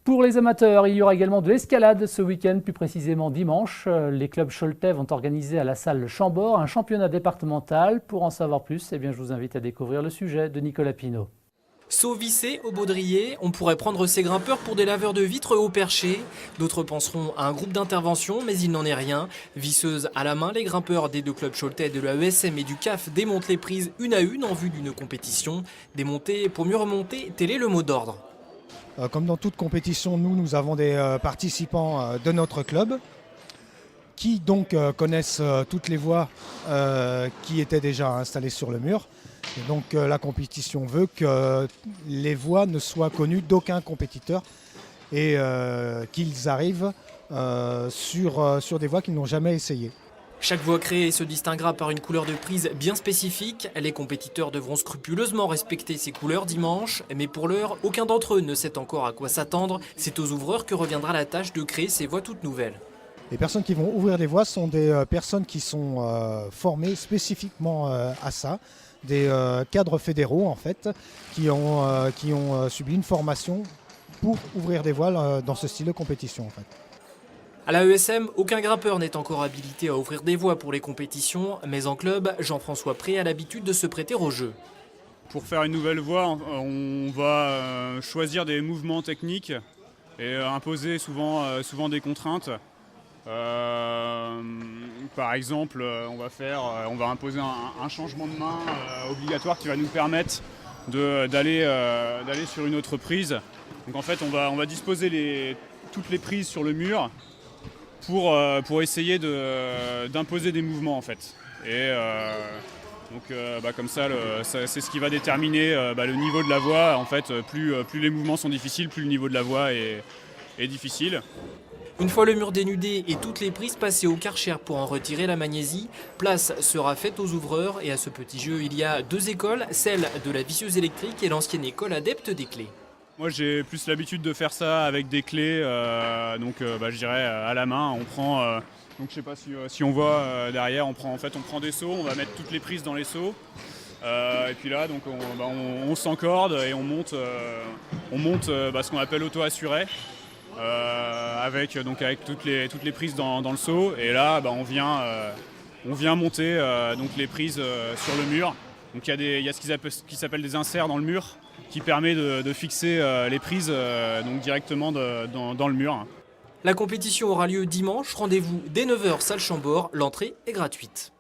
Pour les amateurs, il y aura également de l'escalade ce week-end, plus précisément dimanche. Les clubs choletais vont organiser à la salle Chambord un championnat départemental. Pour en savoir plus, je vous invite à découvrir le sujet de Nicolas Pinault. Saut vissé au baudrier, on pourrait prendre ces grimpeurs pour des laveurs de vitres haut perché. D'autres penseront à un groupe d'intervention, mais il n'en est rien. Visseuse à la main, les grimpeurs des deux clubs choletais de la ESM et du CAF démontent les prises une à une en vue d'une compétition. Démonter pour mieux remonter, tel est le mot d'ordre. Comme dans toute compétition, nous avons des participants de notre club qui donc connaissent toutes les voies qui étaient déjà installées sur le mur. Et donc la compétition veut que les voies ne soient connues d'aucun compétiteur et qu'ils arrivent sur des voies qu'ils n'ont jamais essayées. Chaque voie créée se distinguera par une couleur de prise bien spécifique. Les compétiteurs devront scrupuleusement respecter ces couleurs dimanche. Mais pour l'heure, aucun d'entre eux ne sait encore à quoi s'attendre. C'est aux ouvreurs que reviendra la tâche de créer ces voies toutes nouvelles. Les personnes qui vont ouvrir des voies sont des personnes qui sont formées spécifiquement à ça. Des cadres fédéraux en fait, qui ont subi une formation pour ouvrir des voies dans ce style de compétition en fait. À la ESM, aucun grimpeur n'est encore habilité à ouvrir des voies pour les compétitions, mais en club, Jean-François Pré a l'habitude de se prêter au jeu. Pour faire une nouvelle voie, on va choisir des mouvements techniques et imposer souvent des contraintes. Par exemple, on va imposer un changement de main obligatoire qui va nous permettre d'aller sur une autre prise. Donc en fait, on va disposer toutes les prises sur le mur pour essayer d'imposer des mouvements en fait. Et comme ça, c'est ce qui va déterminer le niveau de la voie. En fait, plus les mouvements sont difficiles, plus le niveau de la voie est difficile. Une fois le mur dénudé et toutes les prises passées au Karcher pour en retirer la magnésie, place sera faite aux ouvreurs et à ce petit jeu il y a deux écoles, celle de la visseuse électrique et l'ancienne école adepte des clés. Moi j'ai plus l'habitude de faire ça avec des clés, je dirais à la main. On prend, donc je sais pas si on voit derrière, on prend des seaux, on va mettre toutes les prises dans les seaux. Et puis là donc on s'encorde et on monte ce qu'on appelle auto-assuré. Avec toutes les prises dans le seau et là on vient monter donc les prises sur le mur. Donc il y a ce qui s'appelle des inserts dans le mur qui permet de fixer les prises donc directement dans le mur. La compétition aura lieu dimanche, rendez-vous dès 9h salle Chambord, l'entrée est gratuite.